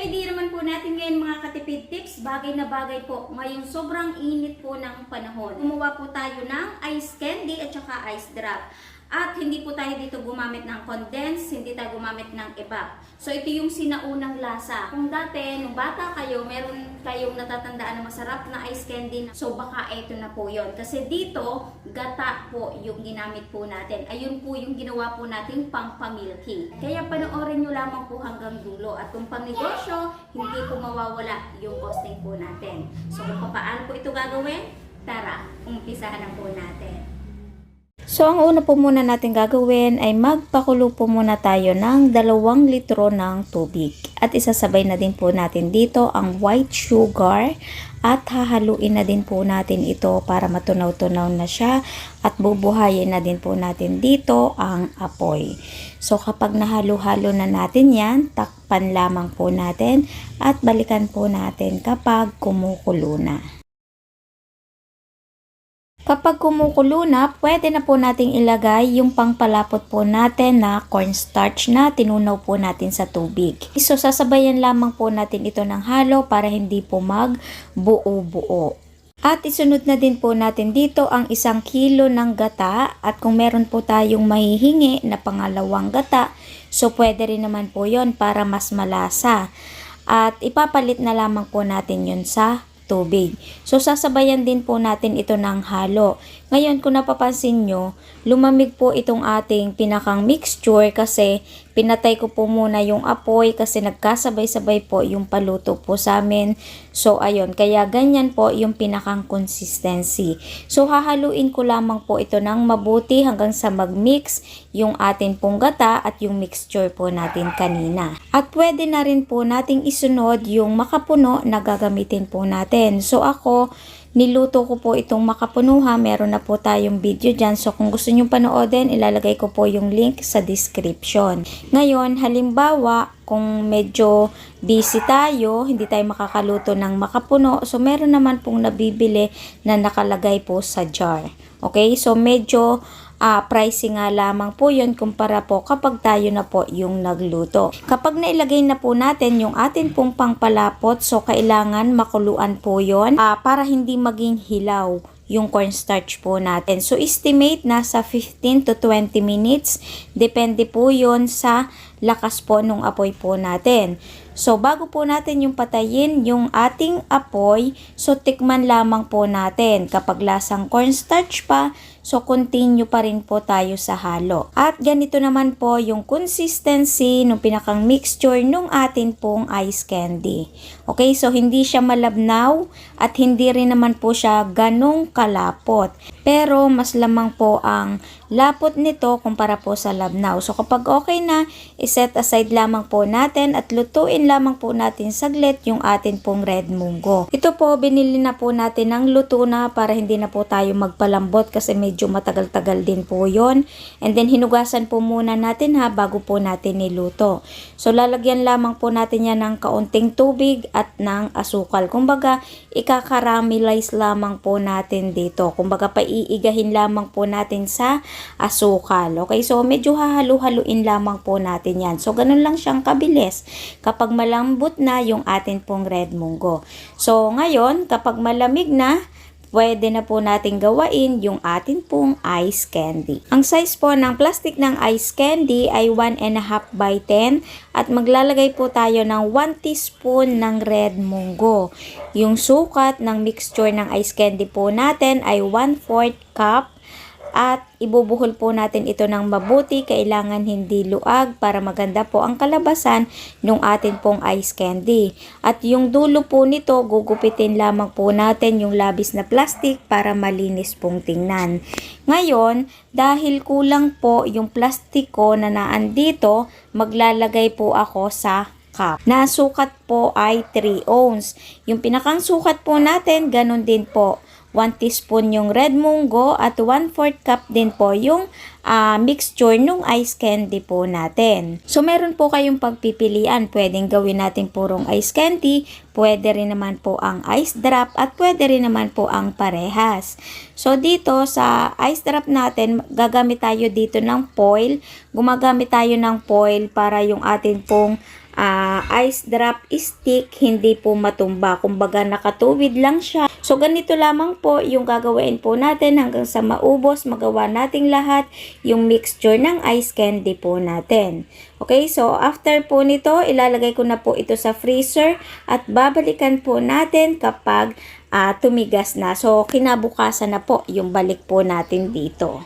idea naman po natin ngayon mga katipid tips, bagay na bagay po. Ngayong sobrang init po ng panahon. Gumawa po tayo ng ice candy at saka ice drop. At hindi po tayo dito gumamit ng condense, hindi tayo gumamit ng evap. So ito yung sinaunang lasa. Kung dati, nung bata kayo, meron kayong natatandaan na masarap na ice candy. So baka ito na po yon. Kasi dito, gata po yung ginamit po natin. Ayun po yung ginawa po nating pang-pamilky. Kaya panoorin nyo lamang po hanggang dulo. At kung pang-negosyo, hindi po mawawala yung costing po natin. So kung paano po ito gagawin, tara, umpisahan na po natin. So, ang una po muna natin gagawin ay magpakulo po muna tayo ng 2 litro ng tubig. At isasabay na din po natin dito ang white sugar at hahaluin na din po natin ito para matunaw-tunaw na siya at bubuhayin na din po natin dito ang apoy. So, kapag nahalo-halo na natin yan, takpan lamang po natin at balikan po natin kapag kumukulo na. Kapag kumukulo na, pwede na po nating ilagay yung pangpalapot po natin na cornstarch na tinunaw po natin sa tubig. So, sasabayan lamang po natin ito ng halo para hindi po magbuo-buo. At isunod na din po natin dito ang 1 kilo ng gata at kung meron po tayong mahihingi na pangalawang gata, so pwede rin naman po yon para mas malasa. At ipapalit na lamang po natin yun sa tubig. So, sasabayan din po natin ito ng halo. Ngayon, kung napapansin nyo, lumamig po itong ating pinakang mixture kasi pinatay ko po muna yung apoy kasi nagkasabay-sabay po yung paluto po sa amin. So, ayun. Kaya ganyan po yung pinakang consistency. So, hahaluin ko lamang po ito ng mabuti hanggang sa mag-mix yung atin pong gata at yung mixture po natin kanina. At pwede na rin po nating isunod yung makapuno na gagamitin po natin. So, ako, niluto ko po itong makapunuha. Meron na po tayong video dyan. So, kung gusto nyo panoodin, ilalagay ko po yung link sa description. Ngayon, halimbawa, kung medyo busy tayo, hindi tayo makakaluto ng makapuno. So, meron naman pong nabibili na nakalagay po sa jar. Okay? So, medyo pricing nga lamang po yun kumpara po kapag tayo na po yung nagluto. Kapag nailagay na po natin yung atin pong pangpalapot, so kailangan makuluan po yun para hindi maging hilaw yung cornstarch po natin. So, estimate nasa 15 to 20 minutes. Depende po yun sa lakas po nung apoy po natin. So, bago po natin yung patayin yung ating apoy, so tikman lamang po natin. Kapag lasang cornstarch pa, so continue pa rin po tayo sa halo. At ganito naman po yung consistency ng pinakang mixture nung atin pong ice candy. Okay, so hindi siya malabnaw at hindi rin naman po siya ganong kalapot. Pero mas lamang po ang lapot nito kumpara po sa labnaw. So kapag okay na, iset aside lamang po natin at lutuin lamang po natin saglit yung atin pong red munggo. Ito po, binili na po natin ng luto na para hindi na po tayo magpalambot kasi medyo matagal-tagal din po yon. And then hinugasan po muna natin bago po natin niluto. So lalagyan lamang po natin yan ng kaunting tubig at ng asukal. Kumbaga, ika-caramelize lamang po natin dito. Kumbaga, paiigahin lamang po natin sa asukal. Okay, so medyo hahalu-haluin lamang po natin yan. So, ganun lang siyang kabilis kapag malambot na yung atin pong red munggo. So, ngayon, kapag malamig na, pwede na po natin gawain yung atin pong ice candy. Ang size po ng plastic ng ice candy ay 1.5 by 10 at maglalagay po tayo ng 1 teaspoon ng red munggo. Yung sukat ng mixture ng ice candy po natin ay 1/4 cup. At ibubuhol po natin ito ng mabuti, kailangan hindi luag para maganda po ang kalabasan ng atin pong ice candy. At yung dulo po nito, gugupitin lamang po natin yung labis na plastic para malinis pong tingnan. Ngayon, dahil kulang po yung plastic ko na naandito, maglalagay po ako sa cup. Na sukat po ay 3 ounce. Yung pinakang sukat po natin, ganun din po. 1 teaspoon yung red munggo at 1/4 cup din po yung mixture nung ice candy po natin. So, meron po kayong pagpipilian. Pwedeng gawin natin purong ice candy, pwede rin naman po ang ice drop, at pwede rin naman po ang parehas. So, dito sa ice drop natin, gagamit tayo dito ng foil. Gumagamit tayo ng foil para yung atin pong ice drop stick, hindi po matumba. Kumbaga nakatuwid lang siya. So ganito lamang po yung gagawin po natin hanggang sa maubos, magawa nating lahat yung mixture ng ice candy po natin. Okay, so after po nito, ilalagay ko na po ito sa freezer at babalikan po natin kapag tumigas na. So kinabukasan na po yung balik po natin dito.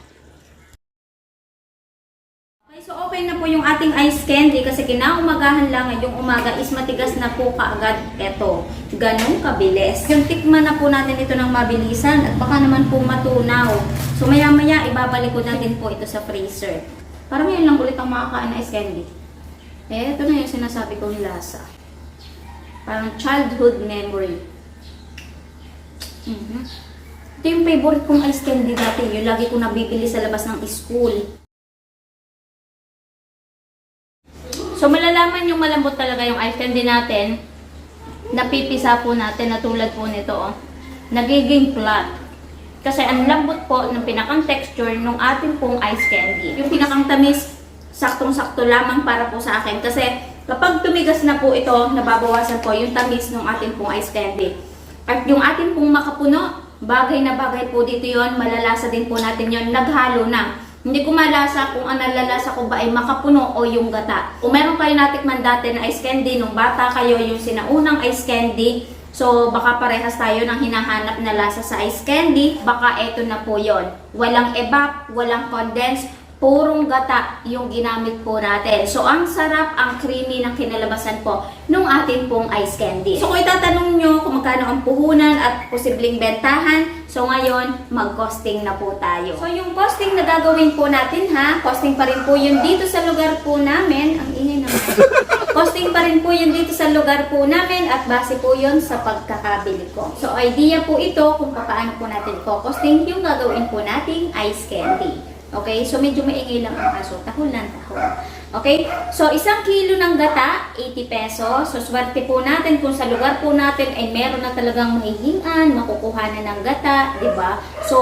So okay na po yung ating ice candy kasi kinaumagahan lang ngayong umaga is matigas na po kaagad ito. Ganun kabilis. Yung tikman na po natin ito ng mabilisan at baka naman po matunaw. So maya maya ibabalik ko natin po ito sa freezer. Parang ngayon lang ulit ang makakain ng ice candy. Eh, ito na yung sinasabi kong lasa. Parang childhood memory. Ito yung favorite kong ice candy dati. Yung lagi ko nabibili sa labas ng school. So, malalaman yung malambot talaga yung ice candy natin. Napipisa po natin na tulad po nito. Oh. Nagiging flat. Kasi ang lambot po ng pinakang texture ng ating pong ice candy. Yung pinakang tamis, saktong-sakto lamang para po sa akin. Kasi kapag tumigas na po ito, nababawasan po yung tamis ng ating pong ice candy. At yung ating pong makapuno, bagay na bagay po dito yon, malalasa din po natin yon, naghalo na. Hindi ko malasa kung ang nalalasa ko ba ay makapuno o yung gata. Kung meron kayo natikman dati na ice candy, nung bata kayo, yung sinaunang ice candy, so baka parehas tayo ng hinahanap na lasa sa ice candy, baka eto na po yon. Walang evap, walang condense, purong gata yung ginamit po natin. So, ang sarap, ang creamy ng kinalabasan po nung ating pong ice candy. So, kung itatanong nyo kung magkano ang puhunan at posibleng bentahan, so ngayon, mag-costing na po tayo. So, yung costing na gagawin po natin ha, costing pa rin po yun dito sa lugar po namin. Ang ingay naman. Costing pa rin po yun dito sa lugar po namin at base po yun sa pagkakabili ko. So, idea po ito kung paano po natin costing yung gagawin po nating ice candy. Okay, so medyo maingay lang ang aso. Tahol lang, tahol. Okay, so 1 kilo ng gata, 80 pesos. So swerte po natin kung sa lugar po natin ay meron na talagang mahihingan, makukuha na ng gata, di ba? So,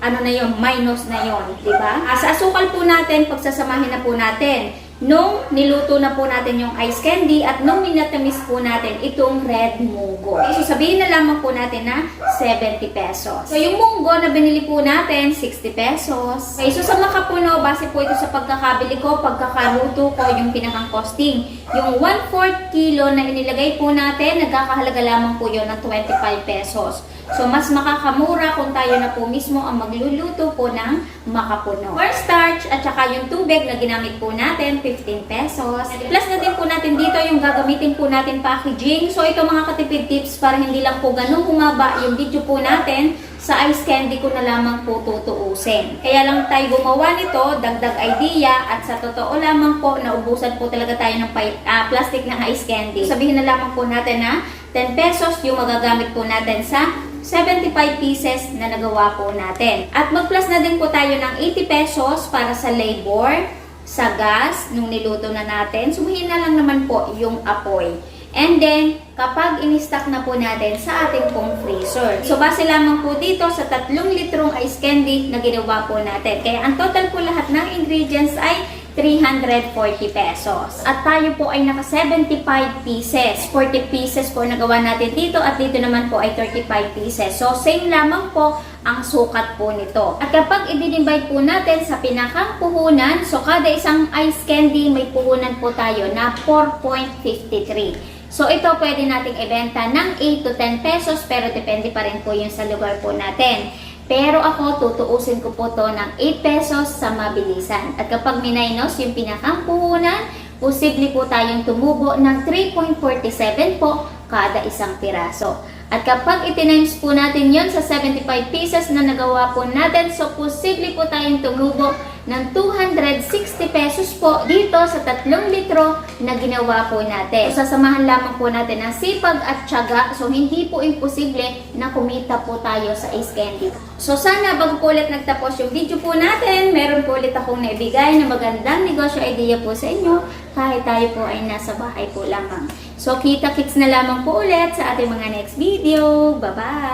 ano na yon, minus na yon, di ba? Sa asukal po natin, pagsasamahin na po natin. Nung niluto na po natin yung ice candy at nung minatamis po natin itong red munggo. Okay, so sabihin na lamang po natin na 70 pesos. So yung munggo na binili po natin, 60 pesos. Okay, so sa makapuno, base po ito sa pagkakabili ko, pagkakaluto ko, yung pinakang costing. Yung 1/4 kilo na inilagay po natin, nagkakahalaga lamang po yun ng 25 pesos. So, mas makakamura kung tayo na po mismo ang magluluto po ng makapuno. Cornstarch at saka yung tubig na ginamit po natin, 15 pesos. Plus na din po natin dito yung gagamitin po natin packaging. So, ito mga katipid tips para hindi lang po ganun humaba yung video po natin. Sa ice candy ko na lamang po tutuusin. Kaya lang tayo gumawa nito, dagdag idea, at sa totoo lamang po, naubusan po talaga tayo ng plastic na ice candy. Sabihin na lamang po natin na 10 pesos yung magagamit po natin sa 75 pieces na nagawa po natin. At mag-plus na din po tayo ng 80 pesos para sa labor, sa gas, nung niluto na natin. Sumahin na lang naman po yung apoy. And then, kapag in-stock na po natin sa ating pong freezer. So, base lamang po dito sa 3 litrong ice candy na ginawa po natin. Kaya, ang total po lahat ng ingredients ay 340 pesos. At tayo po ay naka 75 pieces. 40 pieces po nagawa natin dito at dito naman po ay 35 pieces. So, same lamang po ang sukat po nito. At kapag i-divide po natin sa pinakang puhunan, so kada isang ice candy may puhunan po tayo na 4.53. So, ito pwede nating ibenta ng 8 to 10 pesos pero depende pa rin po yun sa lugar po natin. Pero ako, tutuusin ko po to ng 8 pesos sa mabilisan. At kapag minus yung pinakang puhunan, posible po tayong tumubo ng 3.47 po kada isang piraso. At kapag itinimes po natin yon sa 75 pieces na nagawa po natin, so posible po tayong tumubo ng 260 pesos po dito sa 3 litro na ginawa po natin. So, sasamahan lamang po natin ng sipag at tiyaga. So, hindi po imposible na kumita po tayo sa ice candy. So, sana bago po ulit nagtapos yung video po natin, meron po ulit akong naibigay na magandang negosyo idea po sa inyo kahit tayo po ay nasa bahay po lamang. So, kita-kits na lamang po ulit sa ating mga next video. Bye-bye!